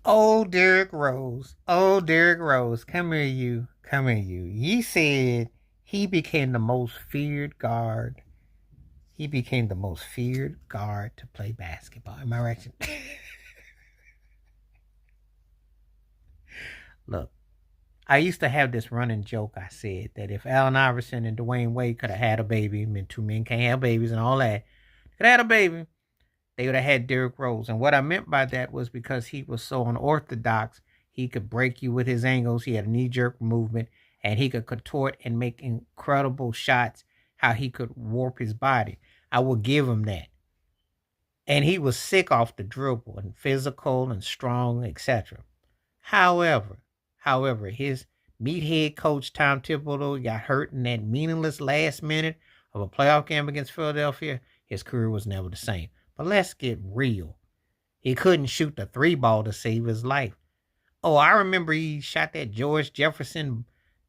Oh, Derrick Rose. Oh, Derrick Rose. Come here, you. Come here, you. He said he became the most feared guard. He became the most feared guard to play basketball. Am I right? Look, I used to have this running joke. I said that if Allen Iverson and Dwayne Wade could have had a baby, I mean, two men can't have babies and all that, could have had a baby, they would have had Derrick Rose. And what I meant by that was because he was so unorthodox, he could break you with his angles. He had a knee jerk movement and he could contort and make incredible shots, how he could warp his body. I will give him that. And he was sick off the dribble and physical and strong, etc. However, his meathead coach Tom Thibodeau got hurt in that meaningless last minute of a playoff game against Philadelphia. His career was never the same. But let's get real. He couldn't shoot the three ball to save his life. Oh, I remember he shot that George Jefferson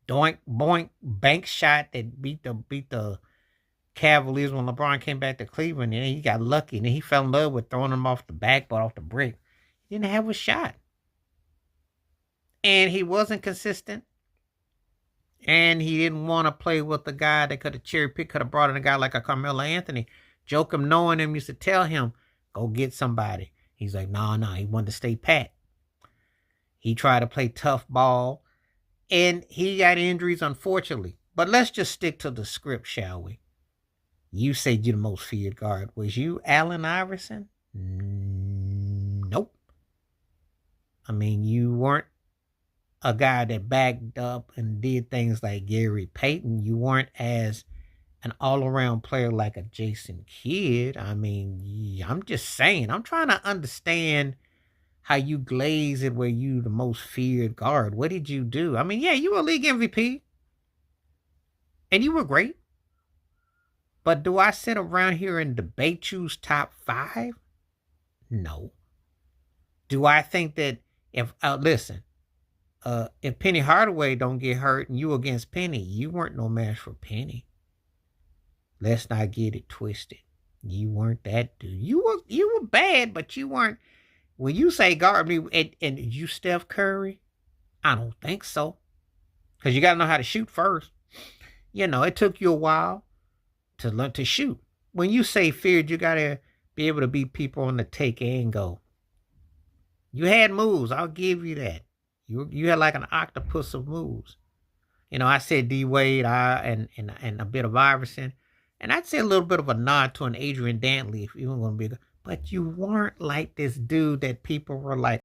doink boink bank shot that beat the Cavaliers when LeBron came back to Cleveland, and he got lucky and he fell in love with throwing them off the backboard, off the brick. He didn't have a shot. And he wasn't consistent. And he didn't want to play with the guy that could have cherry picked, could have brought in a guy like a Carmelo Anthony. Joakim, knowing him, used to tell him, go get somebody. He's like, no. He wanted to stay pat. He tried to play tough ball. And he got injuries, unfortunately. But let's just stick to the script, shall we? You said you're the most feared guard. Was you Allen Iverson? Nope. I mean, you weren't a guy that backed up and did things like Gary Payton. You weren't as an all-around player like a Jason Kidd. I mean, I'm just saying. I'm trying to understand how you glaze it where you the most feared guard. What did you do? I mean, yeah, you were a league MVP. And you were great. But do I sit around here and debate you's top 5? No. Do I think that if Penny Hardaway don't get hurt and you against Penny, you weren't no match for Penny. Let's not get it twisted. You weren't that dude. You were bad, but you weren't. When you say guard me, and you Steph Curry, I don't think so. Because you got to know how to shoot first. You know, it took you a while to learn to shoot. When you say feared, you got to be able to beat people on the take and go. You had moves. I'll give you that. You had like an octopus of moves. You know, I said D Wade, and a bit of Iverson, and I'd say a little bit of a nod to an Adrian Dantley if you were going to be. But you weren't like this dude that people were like,